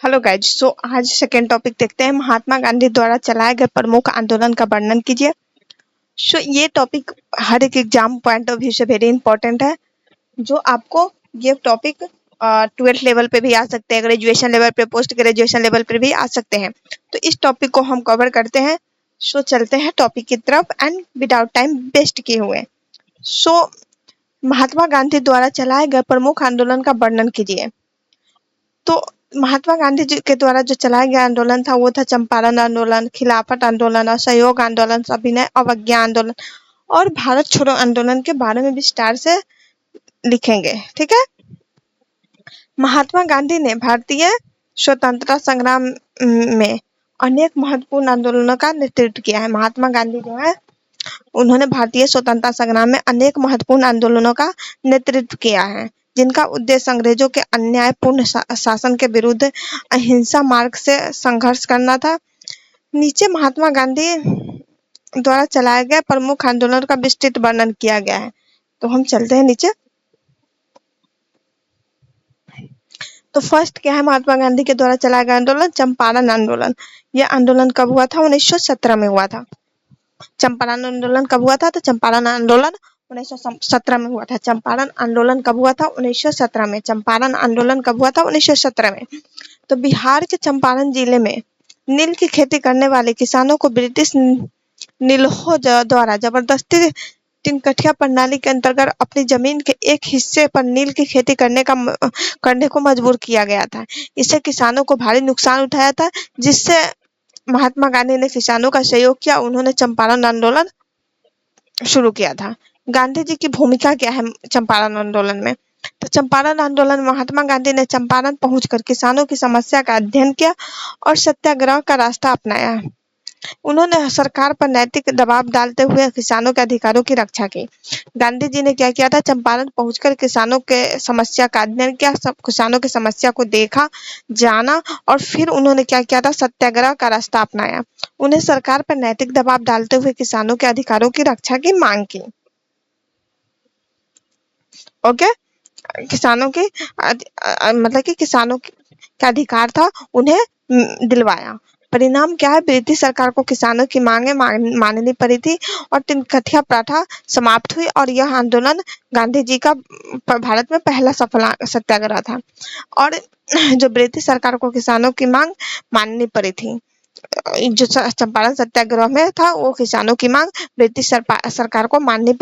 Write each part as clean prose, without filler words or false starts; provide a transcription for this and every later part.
Hello guys. आज second topic देखते हैं, महात्मा गांधी द्वारा चलाए गए प्रमुख आंदोलन का वर्णन कीजिए। ये टॉपिक हर एक एग्जाम पॉइंट ऑफ व्यू से वेरी इंपॉर्टेंट है। जो आपको ये टॉपिक 12th लेवल पे भी आ सकते हैं, ग्रेजुएशन लेवल पे, पोस्ट ग्रेजुएशन लेवल पे भी आ सकते हैं। तो इस टॉपिक को हम कवर करते हैं। चलते हैं टॉपिक की तरफ एंड विदाउट टाइम वेस्ट किए हुए। सो महात्मा गांधी द्वारा चलाए गए प्रमुख आंदोलन का वर्णन कीजिए। तो महात्मा गांधी जी के द्वारा जो चलाया गया आंदोलन था वो था चंपारण आंदोलन, खिलाफत आंदोलन, असहयोग आंदोलन, सविनय अवज्ञा आंदोलन और भारत छोड़ो आंदोलन के बारे में विस्तार से लिखेंगे। ठीक है। महात्मा गांधी ने भारतीय स्वतंत्रता संग्राम में अनेक महत्वपूर्ण आंदोलनों का नेतृत्व किया है। महात्मा गांधी जो है उन्होंने भारतीय स्वतंत्रता संग्राम में अनेक महत्वपूर्ण आंदोलनों का नेतृत्व किया है, जिनका उद्देश्य अंग्रेजों के अन्यायपूर्ण शासन के विरुद्ध अहिंसा मार्ग से संघर्ष करना था। नीचे महात्मा गांधी द्वारा चलाए गए प्रमुख आंदोलन का विस्तृत वर्णन किया गया है। तो हम चलते हैं नीचे। तो फर्स्ट क्या है, महात्मा गांधी के द्वारा चलाया गया आंदोलन चंपारण आंदोलन। यह आंदोलन कब हुआ था? 1917 में हुआ था। चंपारण आंदोलन कब हुआ था? तो चंपारण आंदोलन 1917 में हुआ था। चंपारण आंदोलन कब हुआ था? 1917 में। चंपारण आंदोलन कब हुआ था? 1917 में। तो बिहार के चंपारण जिले में नील की खेती करने वाले किसानों को ब्रिटिश नीलहो द्वारा जबरदस्ती तीन कठिया प्रणाली के अंतर्गत अपनी जमीन के एक हिस्से पर नील की खेती करने को मजबूर किया गया था। इससे किसानों को भारी नुकसान उठाया था, जिससे महात्मा गांधी ने किसानों का सहयोग किया। उन्होंने चंपारण आंदोलन शुरू किया था। गांधी जी की भूमिका क्या है चंपारण आंदोलन में? तो चंपारण आंदोलन में महात्मा गांधी ने चंपारण पहुंचकर किसानों की समस्या का अध्ययन किया और सत्याग्रह का रास्ता अपनाया। उन्होंने सरकार पर नैतिक दबाव डालते हुए किसानों के अधिकारों की रक्षा की। गांधी जी ने क्या किया था? चंपारण पहुंचकर किसानों के समस्या का अध्ययन किया, सब किसानों की समस्या को देखा, जाना और फिर उन्होंने क्या किया था? सत्याग्रह का रास्ता अपनाया। उन्हें सरकार पर नैतिक दबाव डालते हुए किसानों के अधिकारों की रक्षा की मांग की। ओके। किसानों की मतलब कि किसानों का अधिकार था, उन्हें दिलवाया। परिणाम क्या है? ब्रिटिश सरकार को किसानों की मांगे माननी पड़ी थी और तीन कठिया प्रथा समाप्त हुई और यह आंदोलन गांधी जी का भारत में पहला सफल सत्याग्रह था। और जो ब्रिटिश सरकार को किसानों की मांग माननी पड़ी थी, जो चंपारण सत्याग्रह में था, वो किसानों की मांग ब्रिटिश सरकार को माननी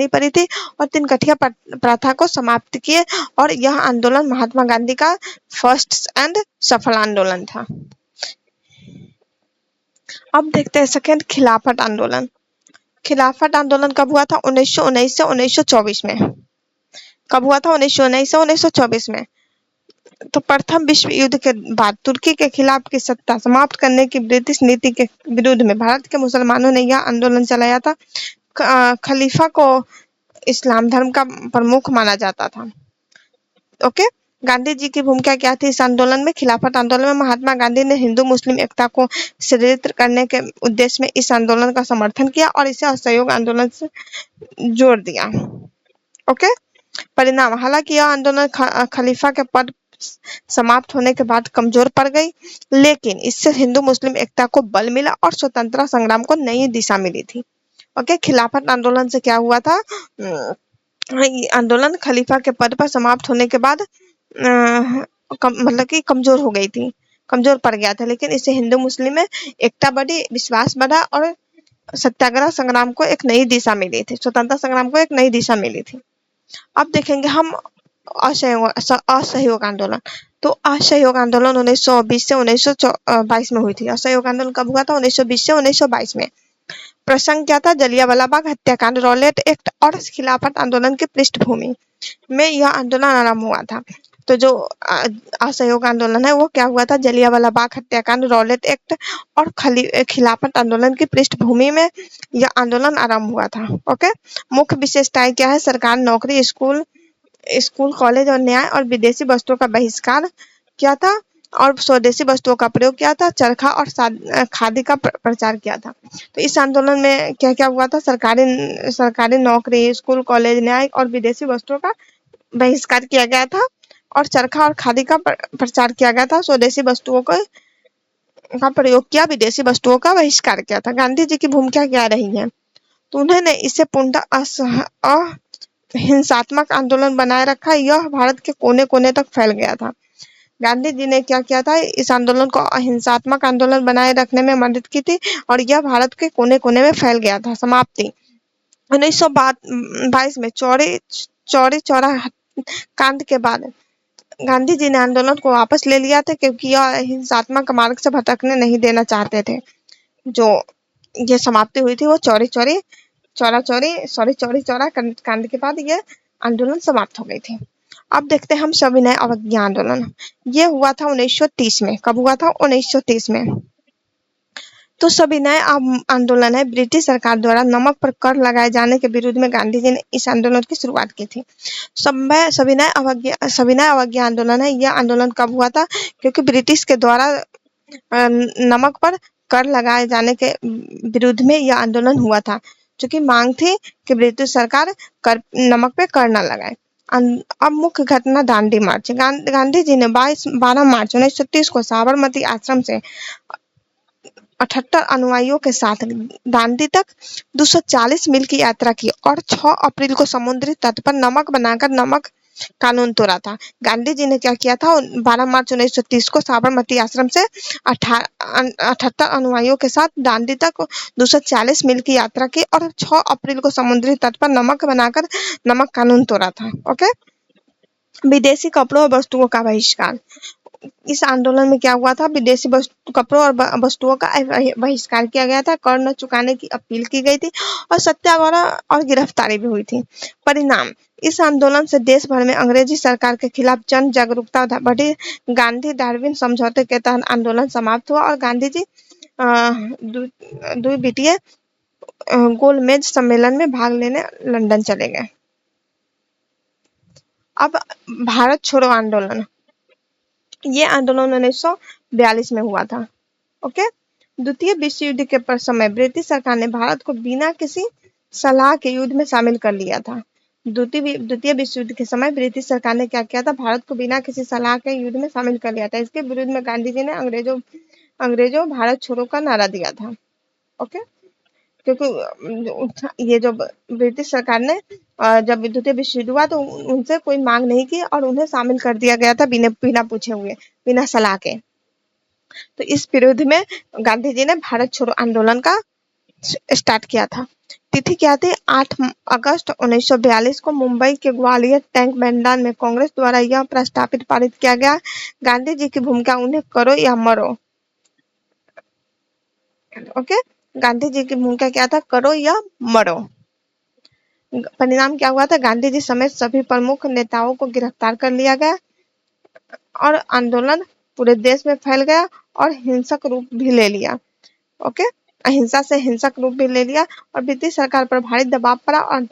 पड़ी थी और तीन कठिया प्रथा को समाप्त किए। और यह आंदोलन महात्मा गांधी का फर्स्ट एंड सफल आंदोलन था। अब देखते हैं सेकेंड, खिलाफत आंदोलन। खिलाफत आंदोलन कब हुआ था? 1919 से 1924 में। कब हुआ था? 1919 से 1924 में। तो प्रथम विश्व युद्ध के बाद तुर्की के खिलाफ की सत्ता समाप्त करने की ब्रिटिश नीति के विरुद्ध में भारत के मुसलमानों ने यह आंदोलन चलाया था। खलीफा को इस्लाम धर्म का प्रमुख माना जाता था। ओके। गांधी जी की भूमिका क्या थी इस आंदोलन में? खिलाफत आंदोलन में महात्मा गांधी ने हिंदू मुस्लिम एकता को सुदृढ़ करने के उद्देश्य में इस आंदोलन का समर्थन किया और इसे असहयोग आंदोलन से जोड़ दिया। ओके। परिणाम, हालांकि यह आंदोलन खलीफा के पद समाप्त होने के बाद कमजोर पड़ गई, लेकिन इससे हिंदू मुस्लिम एकता को बल मिला और स्वतंत्रता संग्राम को नई दिशा मिली थी। ओके। खिलाफत आंदोलन से क्या हुआ था? आंदोलन खलीफा के पद पर समाप्त होने के बाद मतलब कि कमजोर हो गई थी, कमजोर पड़ गया था, लेकिन इससे हिंदू मुस्लिम में एकता बढ़ी, विश्वास बढ़ा और सत्याग्रह संग्राम को एक नई दिशा मिली थी, स्वतंत्रता संग्राम को एक नई दिशा मिली थी। अब देखेंगे हम असहयोग आंदोलन। तो असहयोग आंदोलन 1920 से 1922 में हुई थी। असहयोग आंदोलन कब हुआ था? 1920 से 1922 में। प्रसंग क्या था? जलियांवाला बाग हत्याकांड, रॉलेट एक्ट और खिलाफत आंदोलन की पृष्ठभूमि में यह आंदोलन आरंभ हुआ था। तो जो असहयोग आंदोलन है वो क्या हुआ था? जलियांवाला बाग हत्याकांड, रॉलेट एक्ट और खिलाफत आंदोलन की पृष्ठभूमि में यह आंदोलन आरंभ हुआ था। ओके। मुख्य विशेषताएं क्या है? सरकार नौकरी, स्कूल, कॉलेज और न्याय और विदेशी वस्तुओं का बहिष्कार किया था और स्वदेशी वस्तुओं का प्रयोग किया था। चरखा और खादी का प्रचार किया था। तो इस आंदोलन में क्या क्या हुआ था? सरकारी नौकरी, स्कूल, कॉलेज, न्याय और विदेशी वस्तुओं का बहिष्कार किया गया था। और चरखा और खादी का प्रचार किया गया था। स्वदेशी वस्तुओं का प्रयोग किया, विदेशी वस्तुओं का बहिष्कार किया था। गांधी जी की भूमिका क्या रही है? तो उन्होंने इसे पूर्णतः अहिंसात्मक आंदोलन बनाए रखा। यह भारत के कोने कोने तक फैल गया था। गांधी जी ने क्या किया था? इस आंदोलन को अहिंसात्मक आंदोलन बनाए रखने में मदद की थी और यह भारत के कोने कोने में फैल गया था। समाप्ति 1922 में चौरी चौरा कांड के बाद गांधी जी ने आंदोलन को वापस ले लिया था, क्योंकि यह हिंसात्मक मार्ग से भटकने नहीं देना चाहते थे। जो ये समाप्ति हुई थी वो चौरी चौरा कांड के बाद ये आंदोलन समाप्त हो गई थी। अब देखते हैं हम सविनय अवज्ञा आंदोलन। ये हुआ था 1930 में। कब हुआ था? 1930 में। तो सविनय आंदोलन है। ब्रिटिश सरकार द्वारा नमक पर कर लगाए जाने के विरुद्ध में गांधी जी ने इस आंदोलन की शुरुआत की थी। सविनय अवज्ञा आंदोलन है। यह आंदोलन कब हुआ था? क्योंकि ब्रिटिश के द्वारा नमक पर कर लगाए जाने के विरुद्ध में यह आंदोलन हुआ था, जो कि मांग थी कि ब्रिटिश सरकार नमक पे कर न लगाए। अब मुख्य घटना दांडी मार्च। गांधी जी ने 12 मार्च 1930 को साबरमती आश्रम से 78 अनुयायियों के साथ दांडी तक 240 मील की यात्रा की और 6 अप्रैल को समुद्री तट पर नमक बनाकर नमक कानून तोड़ा था। गांधी जी ने क्या किया था? 12 मार्च 1930 को साबरमती आश्रम से 78 अनुयायियों के साथ दांडी तक 240 मील की यात्रा की और 6 अप्रैल को समुद्री तट पर नमक बनाकर नमक कानून तोड़ा था। ओके। विदेशी कपड़ों और वस्तुओं का बहिष्कार। इस आंदोलन में क्या हुआ था? विदेशी कपड़ों और वस्तुओं का बहिष्कार किया गया था। कर न चुकाने की अपील की गई थी और सत्याग्रह और गिरफ्तारी भी हुई थी। परिणाम, इस आंदोलन से देश भर में अंग्रेजी सरकार के खिलाफ जन जागरूकता बढ़ी। गांधी डार्विन समझौते के तहत आंदोलन समाप्त हुआ और गांधी जी द्वितीय गोलमेज सम्मेलन में भाग लेने लंदन चले गए। अब भारत छोड़ो आंदोलन। ये आंदोलन 1942 में हुआ था। ओके। द्वितीय विश्व युद्ध के समय ब्रिटिश सरकार ने भारत को बिना किसी सलाह के युद्ध में शामिल कर लिया था। द्वितीय विश्व युद्ध के समय ब्रिटिश सरकार ने क्या किया था? भारत को बिना किसी सलाह के युद्ध में शामिल कर लिया था। इसके विरुद्ध में गांधी जी ने अंग्रेजों भारत छोड़ो का नारा दिया था। ओके। क्योंकि ये जो ब्रिटिश सरकार ने जब द्वितीय विश्व युद्ध हुआ तो उनसे कोई मांग नहीं की और उन्हें शामिल कर दिया गया था बिना पूछे हुए, बिना सलाह के। तो इस विरोध में गांधी जी ने भारत छोड़ो आंदोलन का स्टार्ट किया था। तिथि क्या थी? 8 अगस्त 1942 को मुंबई के ग्वालियर टैंक मैदान में कांग्रेस द्वारा यह प्रस्तावित पारित किया गया। गांधी जी की भूमिका उन्हें करो या मरो। ओके। गांधी जी की भूमिका क्या था? करो या मरो। परिणाम क्या हुआ था? गांधी जी समेत सभी प्रमुख नेताओं को गिरफ्तार कर लिया गया और आंदोलन पूरे देश में फैल गया और हिंसक रूप भी ले लिया। ओके। अहिंसा से हिंसक रूप भी ले लिया और ब्रिटिश सरकार पर भारी दबाव पड़ा और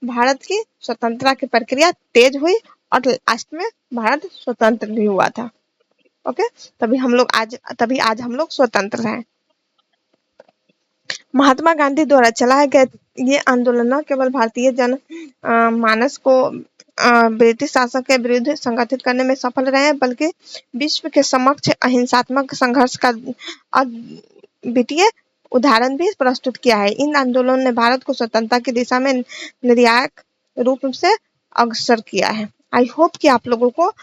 भारत की स्वतंत्रता की प्रक्रिया तेज हुई और लास्ट में भारत स्वतंत्र भी हुआ था। ओके। तभी आज हम लोग स्वतंत्र हैं। महात्मा गांधी द्वारा चलाए गए ये आंदोलन न केवल भारतीय जन मानस को ब्रिटिश शासक के विरुद्ध संगठित करने में सफल रहे हैं, बल्कि विश्व के समक्ष अहिंसात्मक संघर्ष का अद्वितीय उदाहरण भी प्रस्तुत किया है। इन आंदोलनों ने भारत को स्वतंत्रता की दिशा में निर्णायक रूप से अग्रसर किया है। आई होप कि आप लोगों को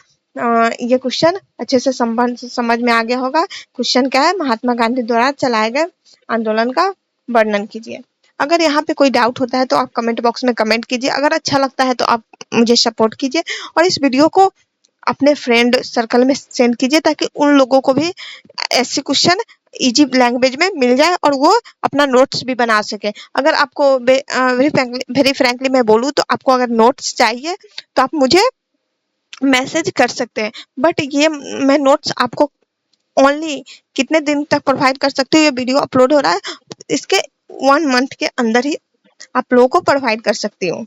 ये क्वेश्चन अच्छे से समझ में आ गया होगा। क्वेश्चन क्या है? महात्मा गांधी द्वारा चलाए गए आंदोलन का वर्णन कीजिए। अगर यहाँ पे कोई डाउट होता है तो आप कमेंट बॉक्स में कमेंट कीजिए। अगर अच्छा लगता है तो आप मुझे सपोर्ट कीजिए और इस वीडियो को अपने फ्रेंड सर्कल में सेंड कीजिए ताकि उन लोगों को भी ऐसे क्वेश्चन इजी लैंग्वेज में मिल जाए और वो अपना नोट्स भी बना सके। अगर आपको वेरी फ्रैंकली मैं बोलूँ तो आपको अगर नोट्स चाहिए तो आप मुझे मैसेज कर सकते हैं, बट ये मैं नोट्स आपको ओनली कितने दिन तक प्रोवाइड कर सकती हूँ? ये वीडियो अपलोड हो रहा है इसके 1 मंथ के अंदर ही आप लोगों को प्रोवाइड कर सकती हूँ।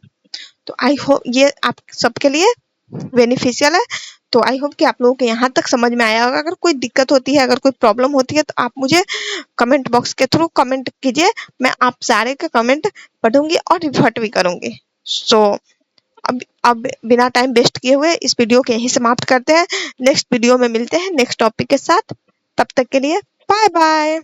तो आई होप ये आप सबके लिए बेनिफिशियल है। तो आई होप कि आप लोगों को यहाँ तक समझ में आया होगा। अगर कोई दिक्कत होती है, अगर कोई प्रॉब्लम होती है तो आप मुझे कमेंट बॉक्स के थ्रू कमेंट कीजिए। मैं आप सारे के कमेंट पढ़ूंगी और रिवर्ट भी करूंगी। सो अब बिना टाइम वेस्ट किए हुए इस वीडियो को यहीं समाप्त करते हैं। नेक्स्ट वीडियो में मिलते हैं नेक्स्ट टॉपिक के साथ। तब तक के लिए बाय बाय।